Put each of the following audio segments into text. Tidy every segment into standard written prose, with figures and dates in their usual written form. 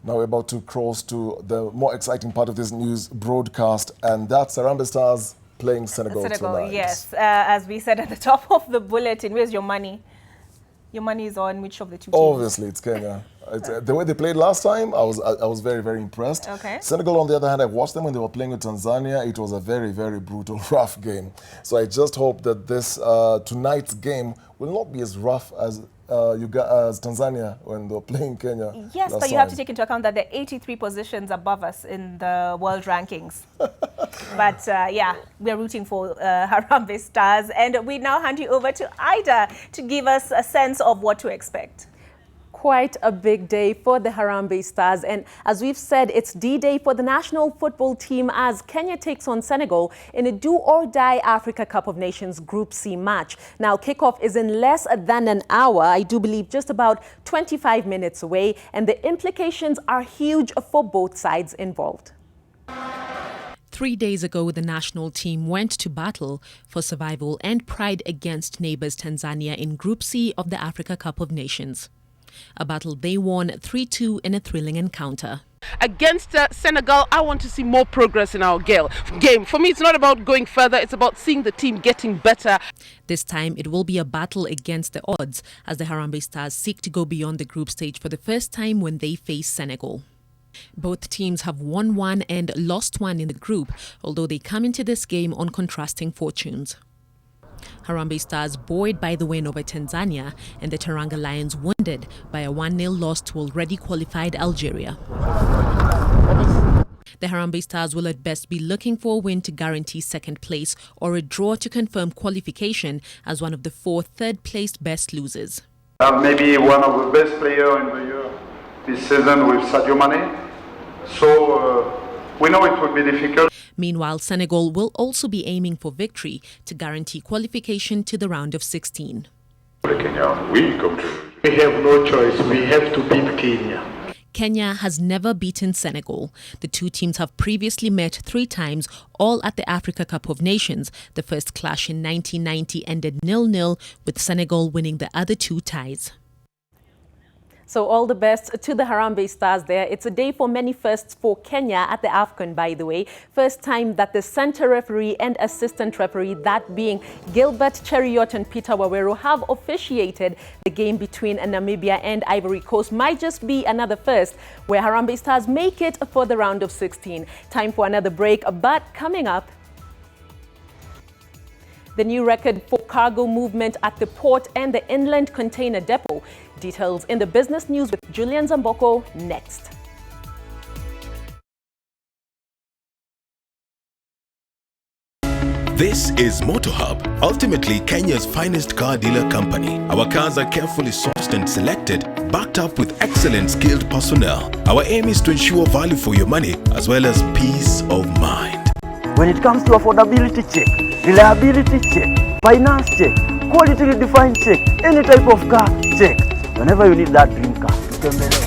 Now we're about to cross to the more exciting part of this news broadcast, and that's Harambee Stars playing Senegal tonight. Yes. As we said at the top of the bulletin, where's your money? Your money is on which of the two teams? Obviously, it's Kenya. The way they played last time, I was very, very impressed. Okay. Senegal, on the other hand, I watched them when they were playing with Tanzania. It was a very, very brutal, rough game. So I just hope that this tonight's game will not be as rough as Tanzania when they were playing Kenya. Yes, but you have to take into account that they're 83 positions above us in the world rankings. But yeah, we're rooting for Harambee Stars. And we now hand you over to Ida to give us a sense of what to expect. Quite a big day for the Harambee Stars, and as we've said, it's D-Day for the national football team as Kenya takes on Senegal in a do-or-die Africa Cup of Nations Group C match. Now, kickoff is in less than an hour, I do believe just about 25 minutes away, and the implications are huge for both sides involved. 3 days ago, the national team went to battle for survival and pride against neighbours Tanzania in Group C of the Africa Cup of Nations. A battle they won 3-2 in a thrilling encounter. Against Senegal, I want to see more progress in our game. For me, it's not about going further, it's about seeing the team getting better. This time, it will be a battle against the odds as the Harambee Stars seek to go beyond the group stage for the first time when they face Senegal. Both teams have won one and lost one in the group, although they come into this game on contrasting fortunes. Harambee Stars buoyed by the win over Tanzania, and the Teranga Lions wounded by a 1-0 loss to already qualified Algeria. The Harambee Stars will at best be looking for a win to guarantee second place or a draw to confirm qualification as one of the 4 third-placed best losers. Maybe one of the best players in the year this season with Sadio Mane. So we know it will be difficult. Meanwhile, Senegal will also be aiming for victory to guarantee qualification to the round of 16. Kenya, we have no choice. We have to beat Kenya. Kenya has never beaten Senegal. The two teams have previously met 3 times, all at the Africa Cup of Nations. The first clash in 1990 ended 0-0, with Senegal winning the other 2 ties. So all the best to the Harambee Stars there. It's a day for many firsts for Kenya at the AFCON, by the way. First time that the center referee and assistant referee, that being Gilbert Cheriot and Peter Wawero, have officiated the game between Namibia and Ivory Coast. Might just be another first where Harambee Stars make it for the round of 16. Time for another break, but coming up, the new record for cargo movement at the port and the inland container depot. Details in the business news with Julian Zamboko next. This is MotoHub, ultimately Kenya's finest car dealer company. Our cars are carefully sourced and selected, backed up with excellent skilled personnel. Our aim is to ensure value for your money as well as peace of mind. When it comes to affordability check, reliability check, finance check, quality redefined check, any type of car check. Whenever you need that dream car, you can be there.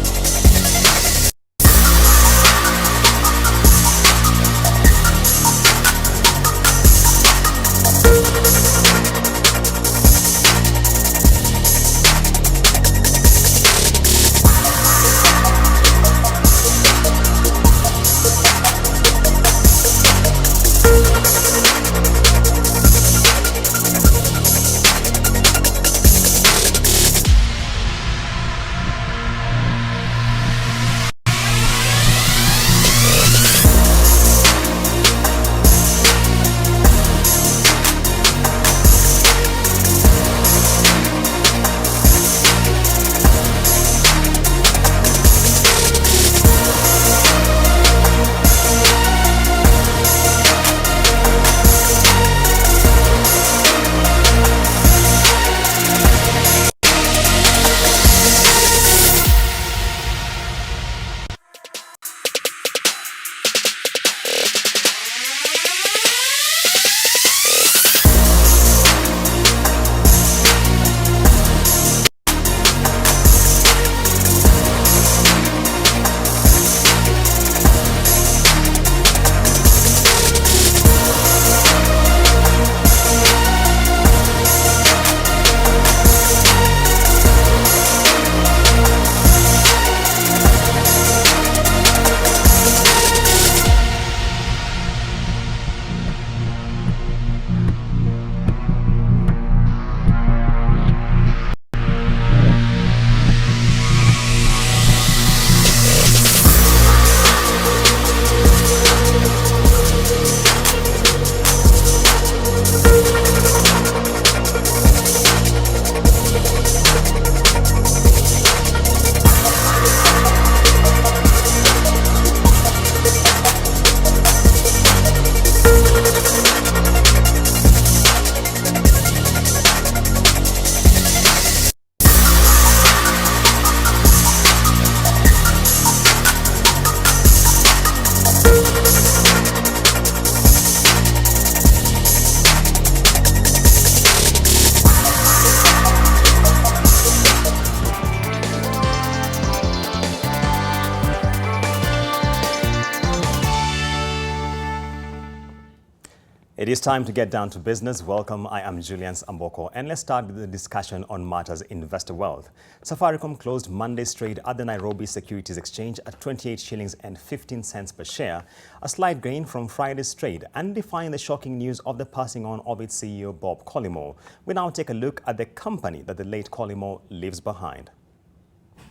It is time to get down to business. Welcome, I am Julian Amboko, and let's start with the discussion on matters investor wealth. Safaricom closed Monday's trade at the Nairobi Securities Exchange at 28 shillings and 15 cents per share, a slight gain from Friday's trade, and defying the shocking news of the passing on of its CEO Bob Collymore. We now take a look at the company that the late Collymore leaves behind.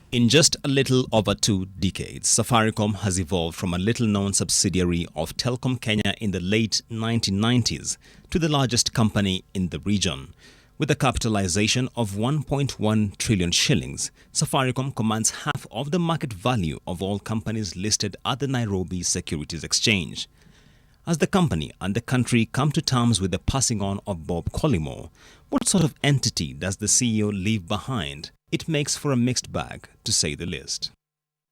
In just a little over 2 decades, Safaricom has evolved from a little-known subsidiary of Telkom Kenya in the late 1990s to the largest company in the region. With a capitalization of 1.1 trillion shillings, Safaricom commands half of the market value of all companies listed at the Nairobi Securities Exchange. As the company and the country come to terms with the passing on of Bob Collymore, what sort of entity does the CEO leave behind? It makes for a mixed bag, to say the least.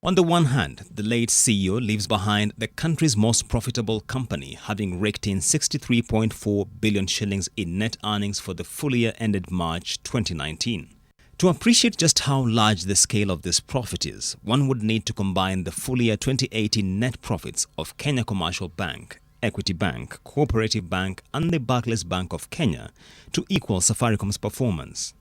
On the one hand, the late CEO leaves behind the country's most profitable company, having raked in 63.4 billion shillings in net earnings for the full year ended March 2019. To appreciate just how large the scale of this profit is, one would need to combine the full year 2018 net profits of Kenya Commercial Bank, Equity Bank, Cooperative Bank and the Barclays Bank of Kenya to equal Safaricom's performance.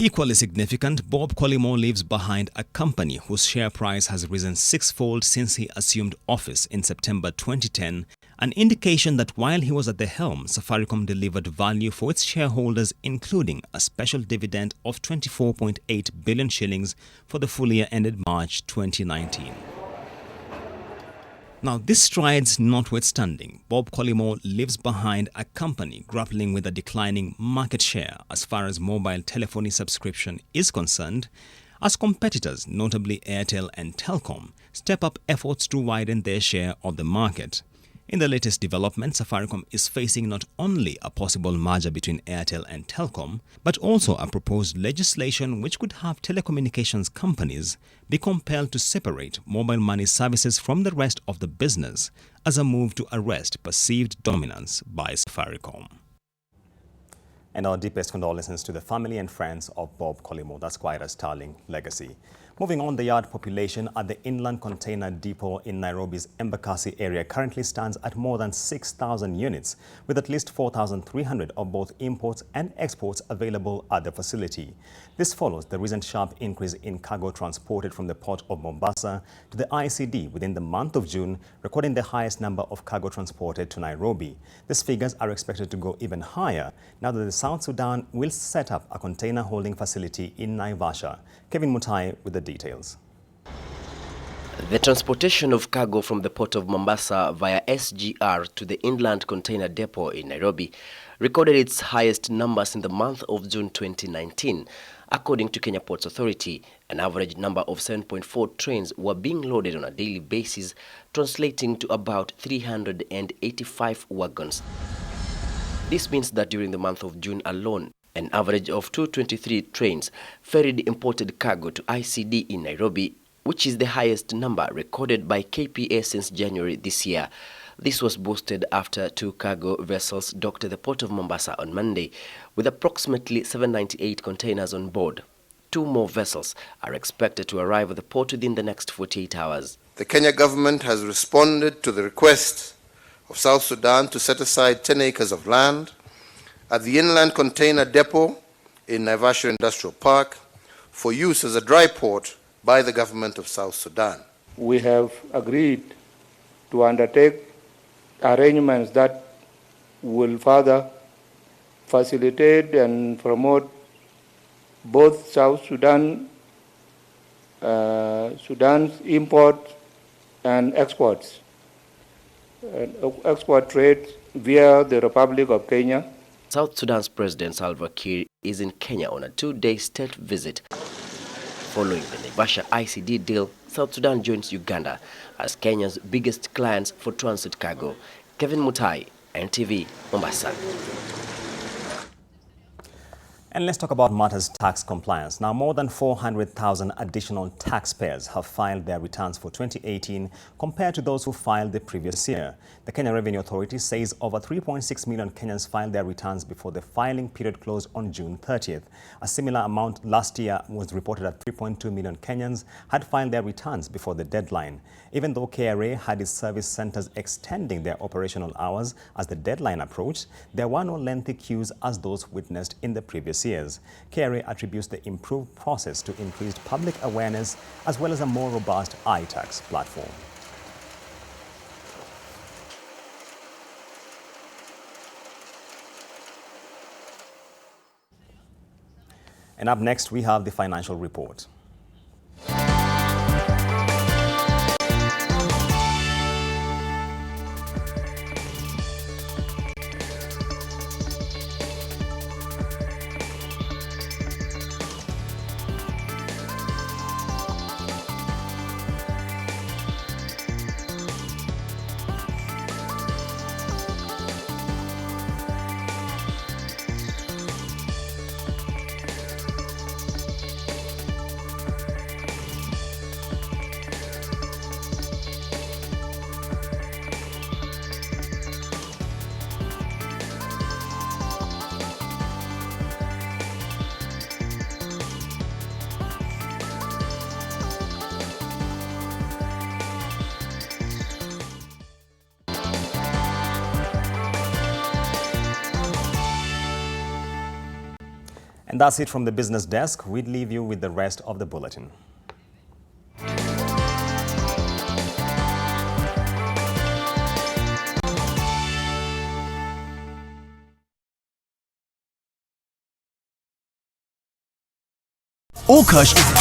Equally significant, Bob Collymore leaves behind a company whose share price has risen sixfold since he assumed office in September 2010, an indication that while he was at the helm, Safaricom delivered value for its shareholders, including a special dividend of 24.8 billion shillings for the full year ended March 2019. Now, this strides notwithstanding, Bob Collymore leaves behind a company grappling with a declining market share as far as mobile telephony subscription is concerned, as competitors, notably Airtel and Telkom, step up efforts to widen their share of the market. In the latest development, Safaricom is facing not only a possible merger between Airtel and Telkom, but also a proposed legislation which could have telecommunications companies be compelled to separate mobile money services from the rest of the business as a move to arrest perceived dominance by Safaricom. And our deepest condolences to the family and friends of Bob Collymore. That's quite a sterling legacy. Moving on, the yard population at the Inland Container Depot in Nairobi's Embakasi area currently stands at more than 6,000 units, with at least 4,300 of both imports and exports available at the facility. This follows the recent sharp increase in cargo transported from the port of Mombasa to the ICD within the month of June, recording the highest number of cargo transported to Nairobi. These figures are expected to go even higher now that the South Sudan will set up a container holding facility in Naivasha. Kevin Mutai with the details. The transportation of cargo from the port of Mombasa via SGR to the Inland Container Depot in Nairobi recorded its highest numbers in the month of June 2019. According to Kenya Ports Authority, an average number of 7.4 trains were being loaded on a daily basis, translating to about 385 wagons. This means that during the month of June alone, an average of 223 trains ferried imported cargo to ICD in Nairobi, which is the highest number recorded by KPA since January this year. This was boosted after 2 cargo vessels docked at the port of Mombasa on Monday, with approximately 798 containers on board. 2 more vessels are expected to arrive at the port within the next 48 hours. The Kenya government has responded to the request of South Sudan to set aside 10 acres of land at the Inland Container Depot in Naivasha Industrial Park for use as a dry port by the government of South Sudan. We have agreed to undertake arrangements that will further facilitate and promote both South Sudan's import and exports, export trade via the Republic of Kenya. South Sudan's President Salva Kiir is in Kenya on a 2-day state visit. Following the Naivasha ICD deal, South Sudan joins Uganda as Kenya's biggest clients for transit cargo. Kevin Mutai, NTV, Mombasa. And let's talk about matters tax compliance. Now, more than 400,000 additional taxpayers have filed their returns for 2018 compared to those who filed the previous year. The Kenya Revenue Authority says over 3.6 million Kenyans filed their returns before the filing period closed on June 30th. A similar amount last year was reported that 3.2 million Kenyans had filed their returns before the deadline. Even though KRA had its service centers extending their operational hours as the deadline approached, there were no lengthy queues as those witnessed in the previous years. KRA attributes the improved process to increased public awareness as well as a more robust iTax platform. And up next, we have the financial report. And that's it from the business desk. We'd leave you with the rest of the bulletin. Okari.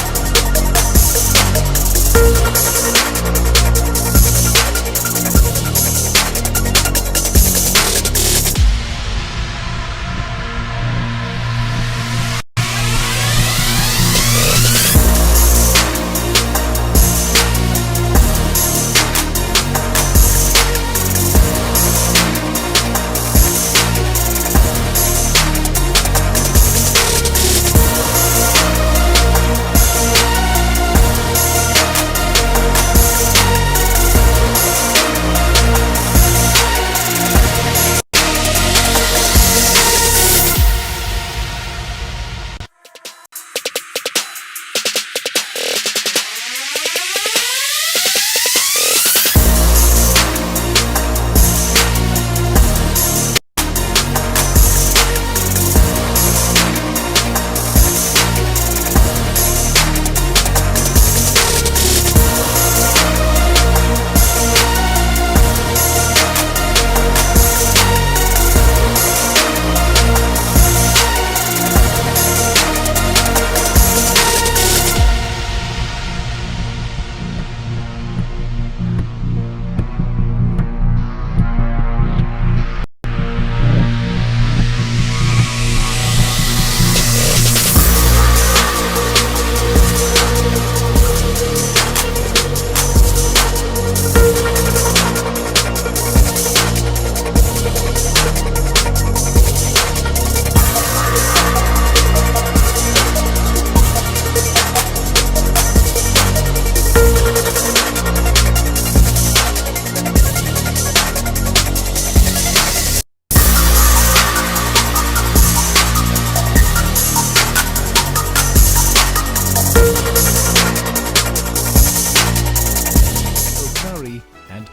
Okari and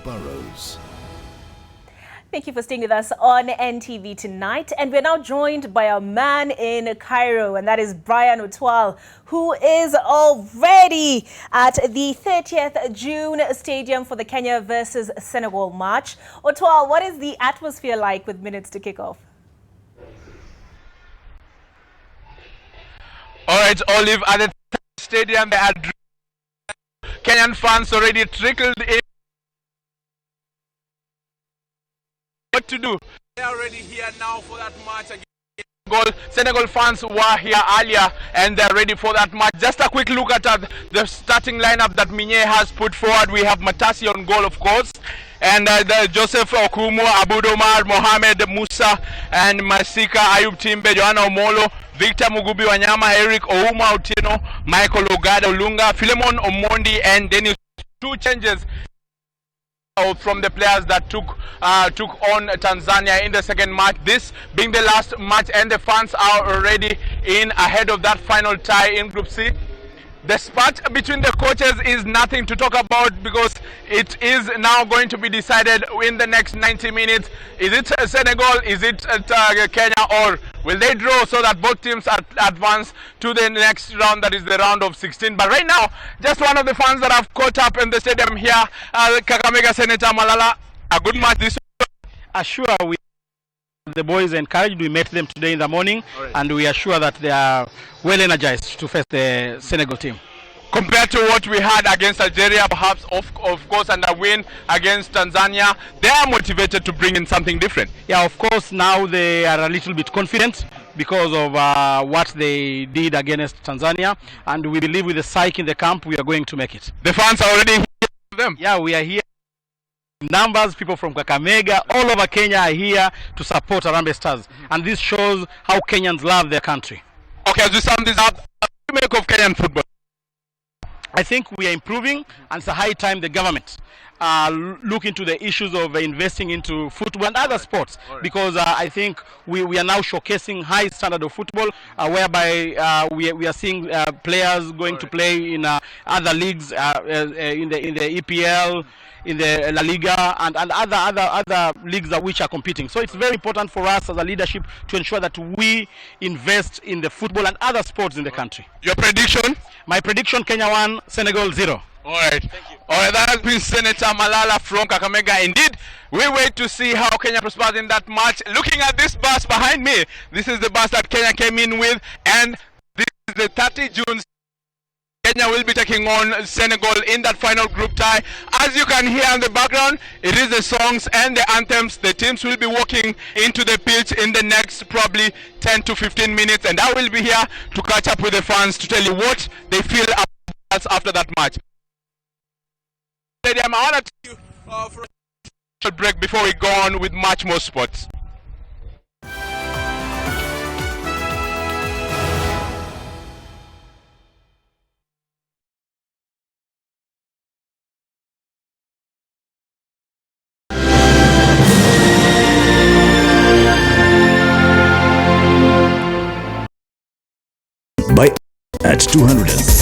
Burrows. Thank you for staying with us on NTV tonight. And we're now joined by a man in Cairo, and that is Brian Otwal, who is already at the 30th June Stadium for the Kenya versus Senegal match. Otwal, what is the atmosphere like with minutes to kick off? All right, Olive, at the stadium, there are Kenyan fans already trickled in. What to do? They're already here now for that match again. Senegal fans were here earlier and they're ready for that match. Just a quick look at the starting lineup that Minye has put forward. We have Matasi on goal, of course, and Joseph Okumu, Abudomar, Mohamed Musa, and Masika Ayub Timbe, Joanna Omolo, Victor Mugubi Wanyama, Eric Ouma Otieno, Michael Ogada Olunga, Philemon Omondi, and Dennis. Two changes from the players that took on Tanzania in the second match, this being the last match, and the fans are already in ahead of that final tie in Group C. The spat between the coaches is nothing to talk about because it is now going to be decided in the next 90 minutes. Is it Senegal, is it Kenya, or will they draw so that both teams advance to the next round, that is the round of 16? But right now, just one of the fans that have caught up in the stadium here, Kakamega Senator Malala, a good match this week. Sure, the boys encouraged. We met them today in the morning, and we are sure that they are well energized to face the Senegal team. Compared to what we had against Algeria, perhaps, of course, and a win against Tanzania, they are motivated to bring in something different. Yeah, of course, now they are a little bit confident because of what they did against Tanzania, and we believe with the psyche in the camp, we are going to make it. The fans are already here for them. Yeah, we are here. Numbers, people from Kakamega, all over Kenya are here to support Harambee Stars, and this shows how Kenyans love their country. Okay, as we sum this up, what do you make of Kenyan football? I think we are improving, and it's a high time the government look into the issues of investing into football and other sports, because I think we are now showcasing high standard of football, whereby we are seeing players going to play in other leagues, in the EPL, in the La Liga, and other leagues which are competing. So it's very important for us as a leadership to ensure that we invest in the football and other sports in the country. Your prediction? My prediction, Kenya 1, Senegal 0. All right. Thank you. All right, that has been Senator Malala from Kakamega. Indeed, we wait to see how Kenya prospers in that match. Looking at this bus behind me, this is the bus that Kenya came in with, and this is the 30 June. Kenya will be taking on Senegal in that final group tie. As you can hear in the background, it is the songs and the anthems. The teams will be walking into the pitch in the next probably 10 to 15 minutes, and I will be here to catch up with the fans to tell you what they feel after that match. I want to take you for a short break before we go on with much more sports. Buy at 200.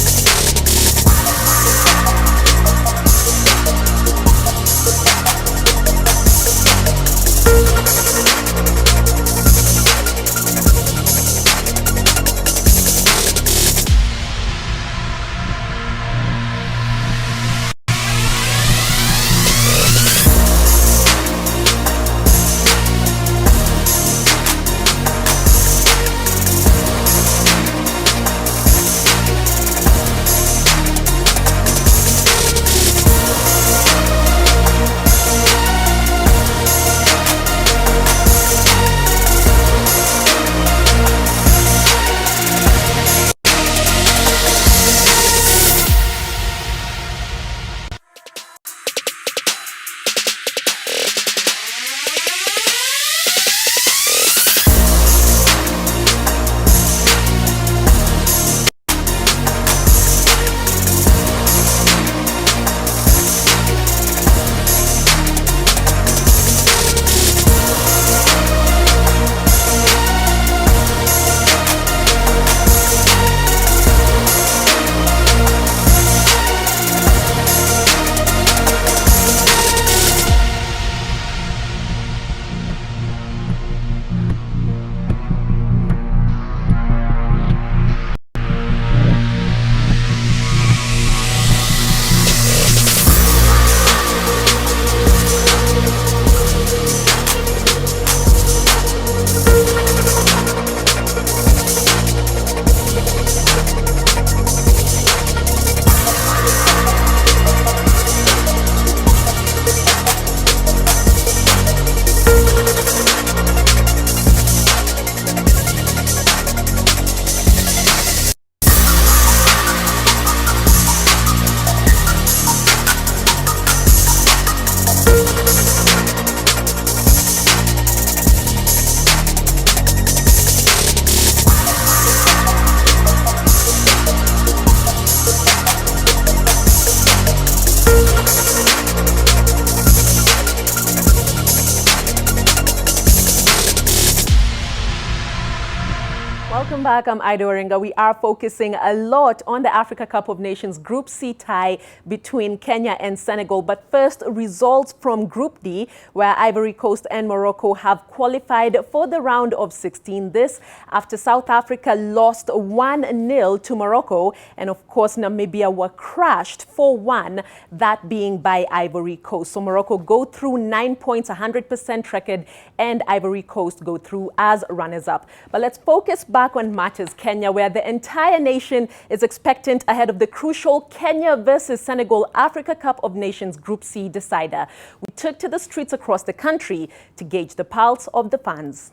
Welcome back. I'm Ida Oringa. We are focusing a lot on the Africa Cup of Nations Group C tie between Kenya and Senegal. But first, results from Group D, where Ivory Coast and Morocco have qualified for the round of 16. This after South Africa lost 1-0 to Morocco. And of course, Namibia were crushed 4-1, that being by Ivory Coast. So Morocco go through 9 points, 100% record, and Ivory Coast go through as runners-up. But let's focus back on matters Kenya, where the entire nation is expectant ahead of the crucial Kenya versus Senegal Africa Cup of Nations Group C decider. We took to the streets across the country to gauge the pulse of the fans.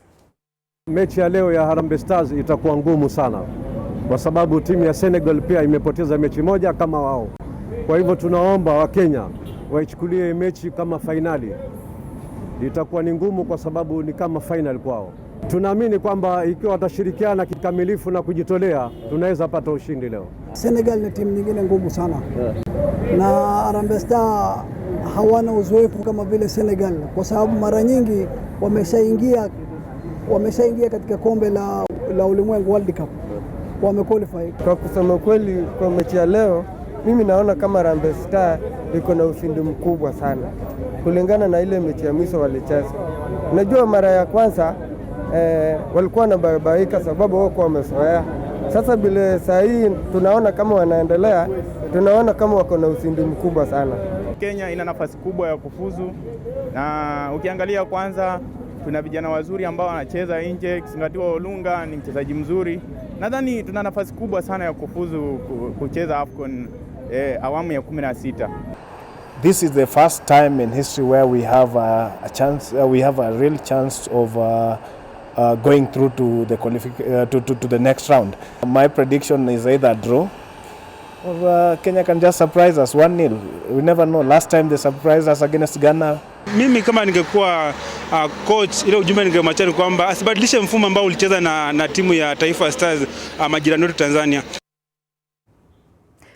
Mechi ya leo ya Harambee Stars itakuwa ngumu sana kwa sababu timu ya Senegal pia imepoteza mechi moja kama wao. Kwa hivyo tunaomba wa Kenya waichukulie mechi kama finali. Itakuwa ni ngumu kwa sababu ni kama final kwao. Tunaamini kwamba ikiwa watashirikiana kikamilifu na kujitolea, tunaweza pata ushindi leo. Senegal ni timu nyingine ngumu sana. Na Harambee Stars hawana uzoefu kama vile Senegal kwa sababu mara nyingi wameshaingia katika kombe la ulimwengu World Cup. Wamequalify. Kwa kusema kweli, kwa mechi ya leo mimi naona kama Harambee Stars iko na ushindi mkubwa sana kulingana na ile mechi ya mwisho walicheza. Unajua mara ya kwanza walikuwa na babaika sababu wao wamezoea. Sasa bila saa hii tunaona kama wanaendelea, tunaona kama wako na ushindi mkubwa sana. Kenya ina nafasi kubwa ya kufuzu, na ukiangalia kwanza tuna vijana wazuri ambao wanacheza nje, kisingatiwa Olunga ni mchezaji mzuri. Nadhani tuna nafasi kubwa sana ya kufuzu kucheza AFCON awamu ya 16. This is the first time in history where we have a chance, we have a real chance of going through to the to the next round. My prediction is either a draw or Kenya can just surprise us 1-0. We never know. Last time they surprised us against Ghana. Mimi kama ningekuwa coach, ile ujumbe ningemwachia kwamba asibadilishe mfumo ambao ulicheza na timu ya Taifa Stars majirani wetu Tanzania.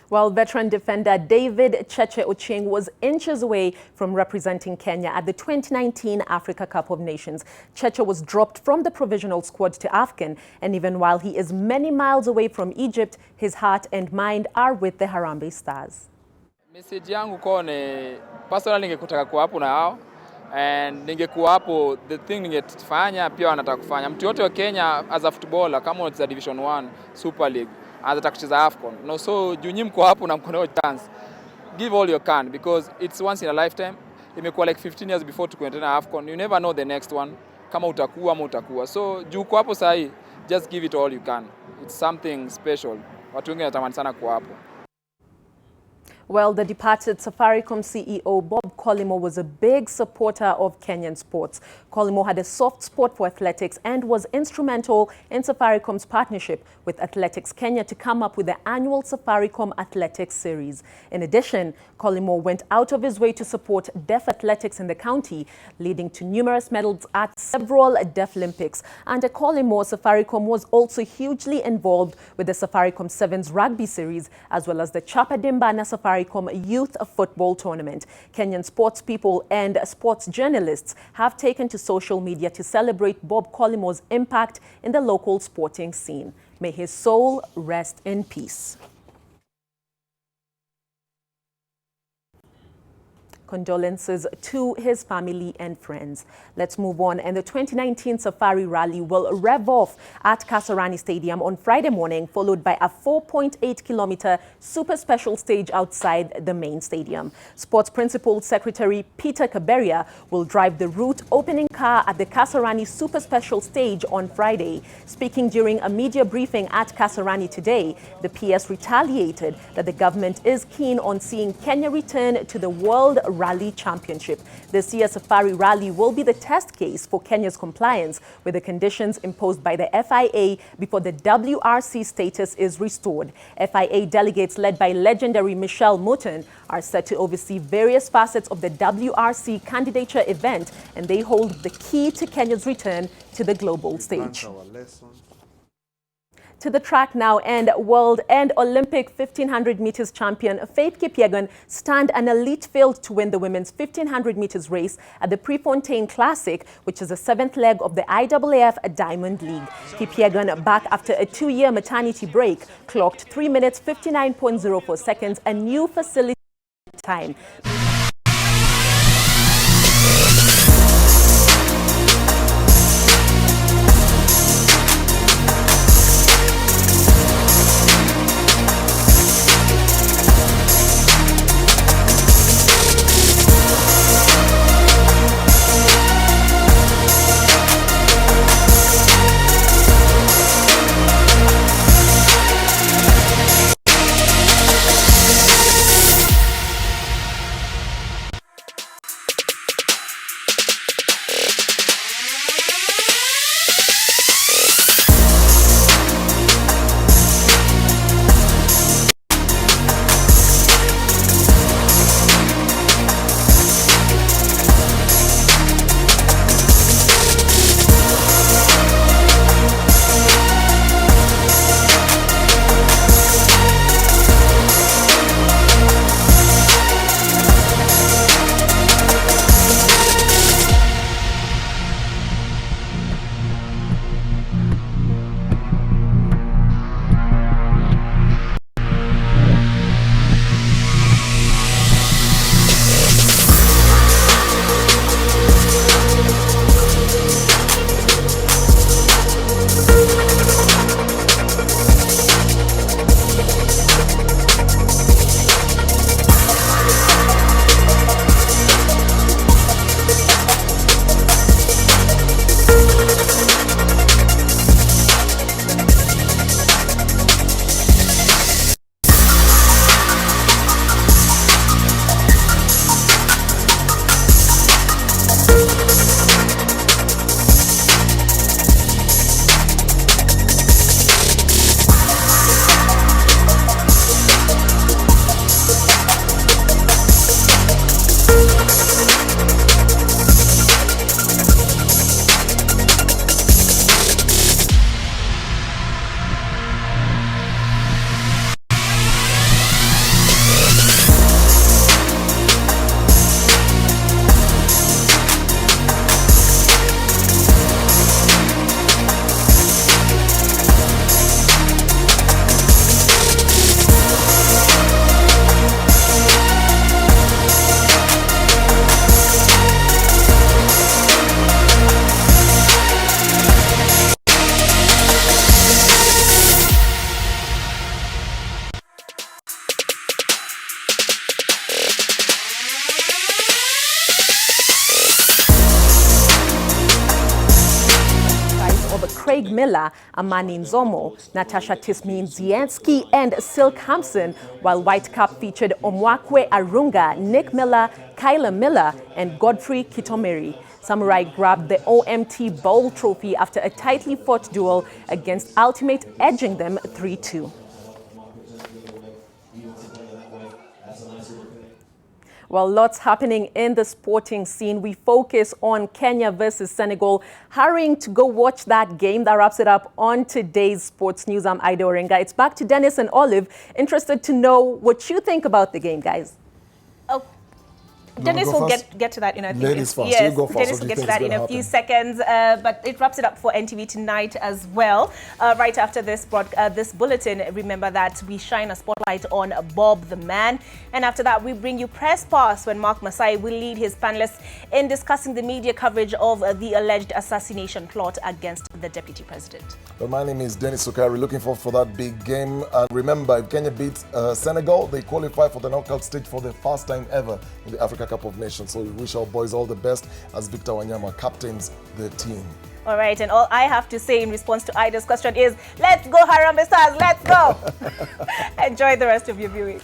While veteran defender David Cheche Ochieng was inches away from representing Kenya at the 2019 Africa Cup of Nations. Cheche was dropped from the provisional squad to AFCON, and even while he is many miles away from Egypt, his heart and mind are with the Harambee Stars. Message yangu kone personally ningekutaka kuwa hapo na hao, and ningekuwa hapo, the thing ningefanya pia wanataka kufanya. Mtu yote wa Kenya as a footballer kama unacheza Division 1 Super League anataka kucheza AFCON. No, so juu nyinyi mko hapo na mko na chance. Give all you can because it's once in a lifetime. Imekuwa like 15 years before tukwenda na AFCON. You never know the next one kama utakuwa ama utakuwa. So juu uko hapo sahi, just give it all you can. It's something special. Watu wengi wanatamani sana kuwa hapo. Well, the departed Safaricom CEO Bob Collymore was a big supporter of Kenyan sports. Collymore had a soft spot for athletics and was instrumental in Safaricom's partnership with Athletics Kenya to come up with the annual Safaricom Athletics Series. In addition, Collymore went out of his way to support deaf athletics in the county, leading to numerous medals at several Deaflympics. Under Collymore, Safaricom was also hugely involved with the Safaricom Sevens Rugby Series, as well as the Chapadimba Safaricom Youth Football Tournament. Kenyan sports people and sports journalists have taken to social media to celebrate Bob Collymore's impact in the local sporting scene. May his soul rest in peace. Condolences to his family and friends. Let's move on. And the 2019 Safari Rally will rev off at Kasarani Stadium on Friday morning, followed by a 4.8-kilometer super special stage outside the main stadium. Sports Principal Secretary Peter Kaberia will drive the route opening car at the Kasarani super special stage on Friday. Speaking during a media briefing at Kasarani today, the PS retaliated that the government is keen on seeing Kenya return to the World Rally Championship. This year's Safari Rally will be the test case for Kenya's compliance with the conditions imposed by the FIA before the WRC status is restored. FIA delegates led by legendary Michelle Mouton are set to oversee various facets of the WRC candidature event, and they hold the key to Kenya's return to the global stage. To the track now, and world and Olympic 1500 meters champion Faith Kipyegon stand an elite field to win the women's 1500 meters race at the Prefontaine Classic, which is the 7th leg of the IAAF Diamond League. Kipyegon, back after a 2-year maternity break, clocked 3 minutes 59.04 seconds, a new facility time. Craig Miller, Amani Nzomo, Natasha Tismin-Zienski, and Silk Hampson, while White Cup featured Omwakwe Arunga, Nick Miller, Kyla Miller, and Godfrey Kitomeri. Samurai grabbed the OMT Bowl trophy after a tightly fought duel against Ultimate, edging them 3-2. Well, lots happening in the sporting scene. We focus on Kenya versus Senegal. Hurrying to go watch that game. That wraps it up on today's Sports News. I'm Ida Orenga. It's back to Dennis and Olive. Interested to know what you think about the game, guys. Oh. Dennis will get to that in a few Ladies first. Yes, You go first. Dennis will get to that in a few seconds. But it wraps it up for NTV tonight as well. Right after this bulletin, remember that we shine a spotlight on Bob the Man. And after that, we bring you Press Pass when Mark Masai will lead his panelists in discussing the media coverage of the alleged assassination plot against the deputy president. Well, my name is Dennis Okari. Looking forward for that big game. And remember, if Kenya beats Senegal, they qualify for the knockout stage for the first time ever in the Africa Cup of Nations. So we wish our boys all the best as Victor Wanyama captains the team. All right, and all I have to say in response to Ida's question is, let's go Harambee Stars, let's go! Enjoy the rest of your viewing.